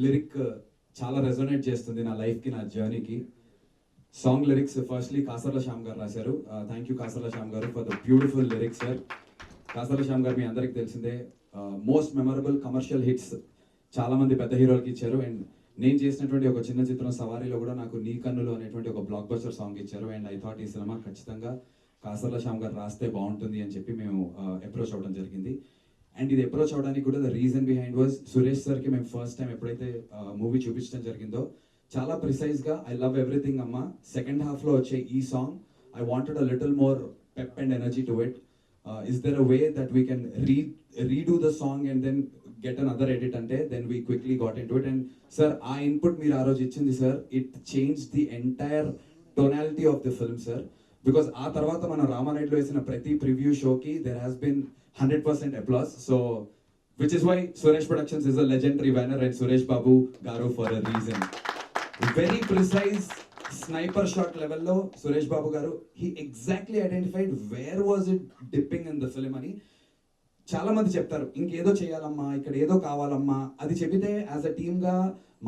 Lyric చాలా resonate చేస్తుంది నా లైఫ్కి, నా జర్నీకి. Song lyrics firstly Kasarla Shyam garu రాశారు. Thank you Kasarla Shyam garu for the beautiful lyrics sir. Kasarla Shyam garu మీ అందరికి తెలిసిందే, మోస్ట్ మెమరబుల్ కమర్షియల్ హిట్స్ చాలా మంది పెద్ద హీరోలకి ఇచ్చారు. అండ్ నేను చేసినటువంటి ఒక చిన్న చిత్రం సవారీలో కూడా నాకు నీ కన్నులు అనేటువంటి ఒక బ్లాక్ బస్టర్ సాంగ్ ఇచ్చారు. అండ్ ఐ థాట్ ఈ సినిమా ఖచ్చితంగా కాసర్ల శ్యామ్ గారు రాస్తే బాగుంటుంది అని చెప్పి మేము అప్రోచ్ అవ్వడం జరిగింది. అండ్ ఇది అప్రోచ్ అవడానికి కూడా the reason behind was Suresh సార్కి మేము ఫస్ట్ టైం ఎప్పుడైతే మూవీ చూపించడం జరిగిందో చాలా ప్రిసైజ్గా ఐ లవ్ ఎవ్రీథింగ్ అమ్మ, సెకండ్ హాఫ్లో వచ్చే ఈ song I wanted a little more pep and energy to it. Is there a way that we can redo the song and then get another edit అంటే then we quickly got into it. And sir ఆ input మీరు ఆ రోజు ఇచ్చింది sir, it change the entire tonality of the film sir. Because ఆ తర్వాత మనం రామానాయుడులో వేసిన ప్రతి ప్రివ్యూ షోకి there has been 100% applause. So, which is why Suresh Productions is a legendary banner and Suresh Babu Garu for a reason. Very precise sniper shot level lo Suresh Babu Garu, he exactly identified where was it dipping in the film ani. చాలా మంది చెప్తారు ఇంకేదో చేయాలమ్మా, ఇక్కడ ఏదో కావాలమ్మా, అది చెబితే యాజ్ అ టీమ్ గా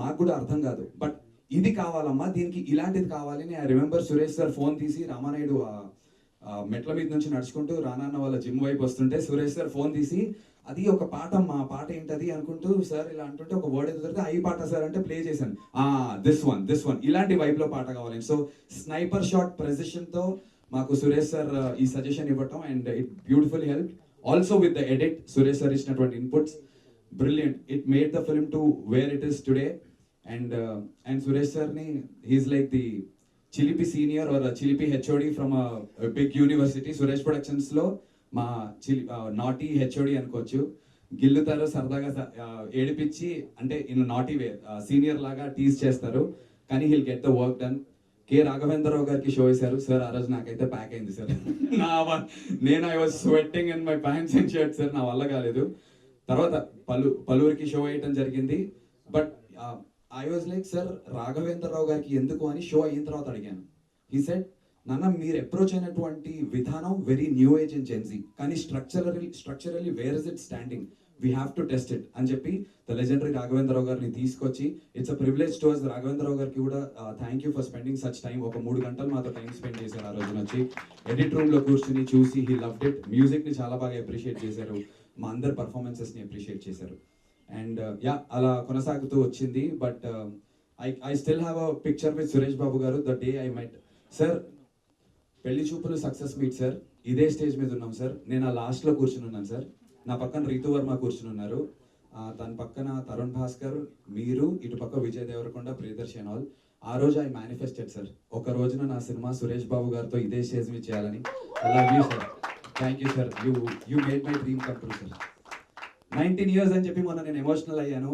మాకు కూడా అర్థం కాదు, బట్ ఇది కావాలమ్మా, దీనికి ఇలాంటిది కావాలి అని. I remember Suresh sir phone తీసి రామానాయుడు మెట్ల మీద నుంచి నడుచుకుంటూ రానాన్న వాళ్ళ జిమ్ వైపు వస్తుంటే సురేష్ సార్ ఫోన్ తీసి అది ఒక పాట అమ్మా, పాట ఏంటది అనుకుంటూ సార్ ఇలా అంటుంటే ఒక వర్డ్ ఎదురుతే అయి పాట సార్ అంటే ప్లే చేశాను, దిస్ వన్ ఇలాంటి వైబ్ లో పాట కావాలి. సో స్నైపర్ షాట్ ప్రెసిషన్ తో మాకు సురేష్ సార్ ఈ సజెషన్ ఇవ్వటం and it beautifully help. Also with the edit Suresh sir ఇచ్చినటువంటి inputs brilliant, it made the film to where it is today. And Suresh సార్ని హీస్ లైక్ ది చిలిపి సీనియర్ ఆర్ చిలిపి HOD from big university. Suresh productions లో మా naughty HOD అనుకోవచ్చు. గిల్లుతారు సరదాగా, ఏడిపించి అంటే ఇన్ నాటీ వే సీనియర్ లాగా టీజ్ చేస్తారు, కానీ he'll get the work done. కే రాఘవేంద్రరావు గారికి షో వేశారు సార్, ఆ రోజు నాకైతే ప్యాక్ అయింది సార్. నేను I was sweating in my pants and shirt sir, నా వల్ల కాలేదు. తర్వాత పలువురికి షో వేయటం జరిగింది, but I was like sir Raghavendra Rao గారికి ఎందుకు అని షో అయిన తర్వాత అడిగాను. హీ సెడ్ నాన్న మీరు అప్రోచ్ అయినటువంటి విధానం very new age and gen z, కానీ structurally where is it standing, we have to test it అని చెప్పి ద లెజెండరీ రాఘవేంద్రరావు గారిని తీసుకొచ్చి it's a privilege to us. Raghavendra Rao గారికి కూడా thank you for spending such time. ఒక 3 గంటలు మాతో టైం స్పెండ్ చేశారు ఆ రోజున వచ్చి, ఎడిట్ రూమ్ లో కూర్చుని చూసి హీ లవ్డ్ ఇట్. మ్యూజిక్ ని చాలా బాగా అప్రిషియేట్ చేశారు, మా అందరి పర్ఫార్మెన్సెస్ ని అప్రిషియేట్ చేశారు. అండ్ అలా కొనసాగుతూ వచ్చింది. But I still have a picture with Suresh Babu garu the day I met sir. Pelli Choopulu success meet sir, ఇదే స్టేజ్ మీద ఉన్నాం సార్. నేను ఆ లాస్ట్ లో కూర్చుని ఉన్నాను సార్, నా పక్కన రీతు వర్మ కూర్చుని ఉన్నారు, తన పక్కన తరుణ్ భాస్కర్, మీరు, ఇటు పక్క విజయ్ దేవరకొండ, ప్రియదర్శన్ ఆల్. ఆ రోజు ఐ మేనిఫెస్టెడ్ సార్, ఒక రోజున నా సినిమా సురేష్ బాబు గారితో ఇదే స్టేజ్ మీద చేయాలని. I love you sir, thank you sir, you made my dream come true sir. 19 years అని చెప్పి మొన్న నేను ఎమోషనల్ అయ్యాను.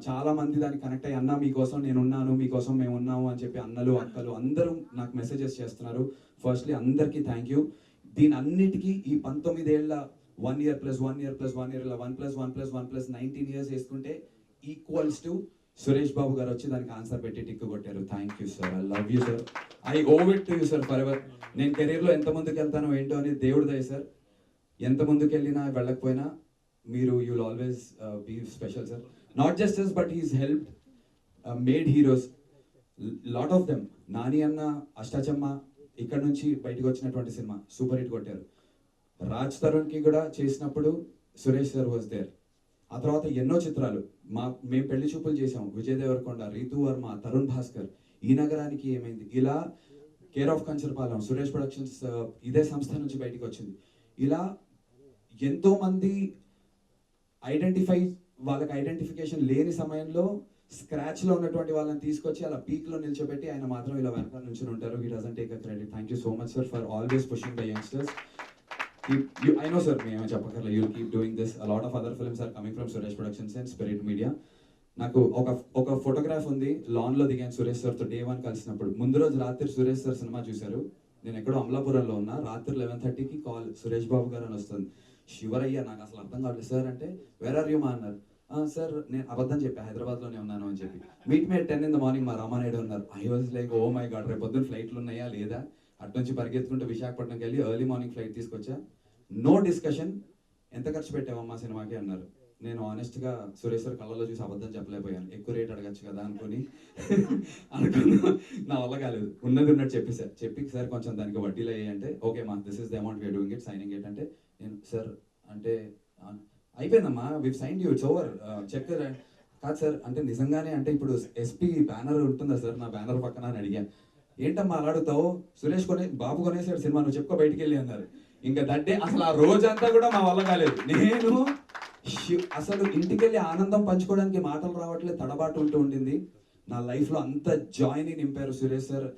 చాలా మంది దానికి కనెక్ట్ అయ్యి అన్న మీకోసం నేను ఉన్నాను, మీకోసం మేము ఉన్నాము అని చెప్పి అన్నలు అక్కలు అందరూ నాకు మెసేజెస్ చేస్తున్నారు. ఫస్ట్లీ అందరికీ థ్యాంక్ యూ. దీని అన్నిటికీ ఈ 19 ఏళ్ళ 1 year + 1 year + 1 year ఇలా 1 + 1 + 1 + 19 years వేసుకుంటే ఈక్వల్స్ టు సురేష్ బాబు గారు వచ్చి దానికి ఆన్సర్ పెట్టి టిక్ కొట్టారు. Thank you sir, I love you sir, I owe it to you sir for ever. నేను కెరీర్లో ఎంత ముందుకు వెళ్తానో ఏంటో అని దేవుడు దయ సార్. ఎంత ముందుకు వెళ్ళినా వెళ్ళకపోయినా మీరు you will always be special sir. Not just us but his helped made heroes lot of them. Nani అన్న, అష్టాచమ్మ ఇక్కడ నుంచి బయటకు వచ్చినటువంటి సినిమా సూపర్ హిట్ కొట్టారు. రాజ్ తరుణ్కి కూడా చేసినప్పుడు సురేష్ సార్ వాజ్ దేర్. ఆ తర్వాత ఎన్నో చిత్రాలు మేము పెళ్లి చూపులు చేసాం, విజయ్ దేవరకొండ, రీతు వర్మ, తరుణ్ భాస్కర్, ఈ నగరానికి ఏమైంది, ఇలా care of Kancharapalem, Suresh productions ఇదే సంస్థ నుంచి బయటకు వచ్చింది. ఇలా ఎంతో మంది వాళ్ళకి ఐడెంటిఫికేషన్ లేని సమయంలో స్క్రాచ్ లో ఉన్నటువంటి వాళ్ళని తీసుకొచ్చి అలా పీక్ లో నిల్చోబెట్టి ఆయన మాత్రం ఇలా వెనకాల నుంచి ఉంటారు. He doesn't take a credit. Thank you so much sir for always pushing the youngsters. I know sir, మేము చెప్పక్కర్లేదు, you will keep doing this. A lot of other films are coming from Suresh productions and spirit media. నాకు ఒక photograph ఉంది, lawn లో దిగాను Suresh sir తో day 1 కలిసినప్పుడు. ముందు రోజు రాత్రి సురేష్ సార్ సినిమా చూశారు, నేను ఎక్కడో అమలాపురంలో ఉన్నా. రాత్రి 11:30కి కాల్, సురేష్ బాబు గారు అని వస్తుంది. శివరయ్య, నాకు అసలు అర్థం కావట్లేదు సార్ అంటే, వేర్ ఆర్ యూ మా అన్నారు. సార్ నేను అబద్ధం చెప్పా, హైదరాబాద్లోనే ఉన్నాను అని చెప్పి. Meet me 10 in the morning మా రామానాయుడు ఉన్నారు. I was like oh my god, రేపు పొద్దున్న ఫ్లైట్లు ఉన్నాయా లేదా, అటు నుంచి పరిగెత్తుకుంటూ విశాఖపట్నంకి వెళ్ళి ఎర్లీ మార్నింగ్ ఫ్లైట్ తీసుకొచ్చా. నో డిస్కషన్, ఎంత ఖర్చు పెట్టావమ్మా సినిమాకి అన్నారు. నేను ఆనెస్ట్గా సురేష్ సార్ కళ్ళలో చూసి అబద్ధం చెప్పలేకపోయాను. ఎక్కువ రేట్ అడగచ్చు కదా అనుకుని అనుకున్నా, నా వల్ల కాలేదు. ఉన్నది ఉన్నట్టు చెప్పేసారు. చెప్పి సార్ కొంచెం దానికి వడ్డీలు అయ్యాయి అంటే, ఓకే మా this is the amount we're doing it, signing it అంటే, నేను సార్ అంటే అయిపోయిందమ్మా, we sign you, it's over, check కాదు సార్ అంటే నిజంగానే అంటే ఇప్పుడు ఎస్పీ బ్యానర్ ఉంటుందా సార్ నా బ్యానర్ పక్కన అని అడిగాను. ఏంటమ్మా అలా అడుగుతావు, సురేష్ బాబు కొనేసాడు సినిమా, నువ్వు చెప్పుకో బయటికి వెళ్ళి అన్నారు. ఇంకా దట్టే అసలు ఆ రోజంతా కూడా మా వల్ల కాలేదు. నేను అసలు ఇంటికి వెళ్ళి ఆనందం పంచుకోవడానికి మాటలు రావట్లేదు, తడబాటు ఉంటూ ఉండింది. నా లైఫ్లో అంత జాయ్ని నింపారు సురేష్ సార్.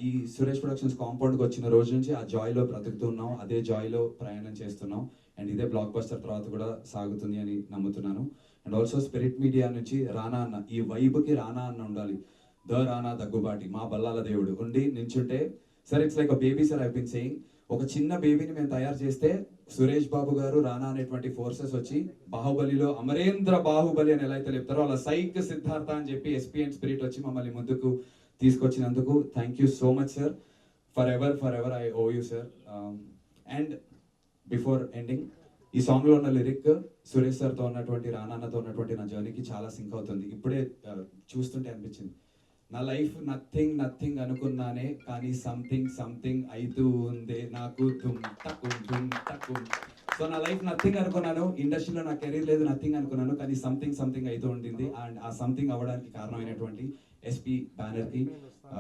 ఈ సురేష్ ప్రొడక్షన్స్ కాంపౌండ్కి వచ్చిన రోజు నుంచి ఆ జాయ్లో బ్రతుకుతున్నాం, అదే జాయ్లో ప్రయాణం చేస్తున్నాం. అండ్ ఇదే బ్లాక్ బస్టర్ తర్వాత కూడా సాగుతుంది అని నమ్ముతున్నాను. అండ్ ఆల్సో స్పిరిట్ మీడియా నుంచి రానా అన్న, ఈ వైబ్కి రానా అన్న ఉండాలి. రానా దగ్గుబాటి మా బల్లాల దేవుడు ఉండి నించుంటే sir it's like a baby sir I been saying. ఒక చిన్న బేబీని మేము తయారు చేస్తే సురేష్ బాబు గారు, రానా అనేటువంటి ఫోర్సెస్ వచ్చి బాహుబలిలో అమరేంద్ర బాహుబలి అని ఎలా అయితే చెప్తారో అలా సైక్ సిద్ధార్థ అని చెప్పి ఎస్పీ అండ్ స్పిరిట్ వచ్చి మమ్మల్ని ముందుకు తీసుకొచ్చినందుకు thank you so much sir. Forever I owe you sir. And before ending, ఈ సాంగ్లో ఉన్న లిరిక్ సురేష్ సార్తో ఉన్నటువంటి, రానాన్నతో ఉన్నటువంటి నా జర్నీకి చాలా సింక్ అవుతుంది. ఇప్పుడే చూస్తుంటే అనిపించింది, నా లైఫ్ నథింగ్ అనుకున్నానే కానీ సంథింగ్ అయితూ ఉంది నాకు దుమ్ టకుం. సో నా లైఫ్ నథింగ్ అనుకున్నాను, ఇండస్ట్రీలో నా కెరీర్ లేదు నథింగ్ అనుకున్నాను, కానీ సంథింగ్ అయితూ ఉంటుంది. అండ్ ఆ సంథింగ్ అవ్వడానికి కారణమైనటువంటి ఎస్పీ బ్యానర్కి,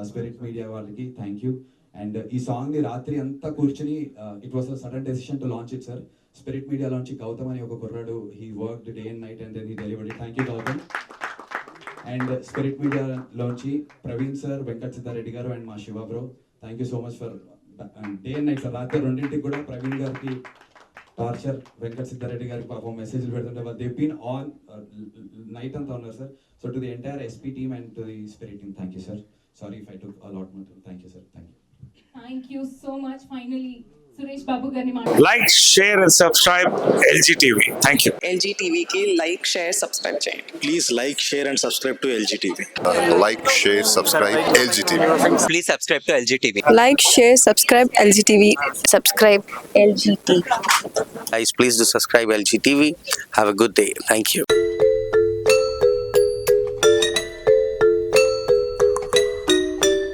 స్పిరిట్ మీడియా వాళ్ళకి థ్యాంక్ యూ. అండ్ ఈ సాంగ్ని రాత్రి అంతా కూర్చుని, it was a sudden decision to launch it sir. Spirit media launch Gautam అని ఒక కుర్రాడు, he worked day and night and then he delivered it. Thank you Gautam. And spirit మీడియాలోంచి ప్రవీణ్ సార్, వెంకట్ సిద్ధారెడ్డి గారు అండ్ మా Shiva bro, thank you so much for day and night sir. రాత్రి 2ంటికి కూడా ప్రవీణ్ గారికి torture, Venkat Siddha Reddy గారికి పాపం మెసేజ్లు పెడుతుంటే దే బీన్ ఆన్ నైట్ అంతా ఉన్నారు sir. So to the entire SP team and to the spirit team, thank you sir. Sorry if I took a lot more. Thank you sir. Thank you so much. Finally, Suresh Babu గారిని Like, share and subscribe LG TV. Thank you. LG TV కి like, share, subscribe చేయండి. Please like, share and subscribe to LG TV. Like, share, subscribe LG TV. Please subscribe to LG TV. Like, share, subscribe LG TV. Subscribe LG TV. Guys, please do subscribe LG TV. Have a good day. Thank you.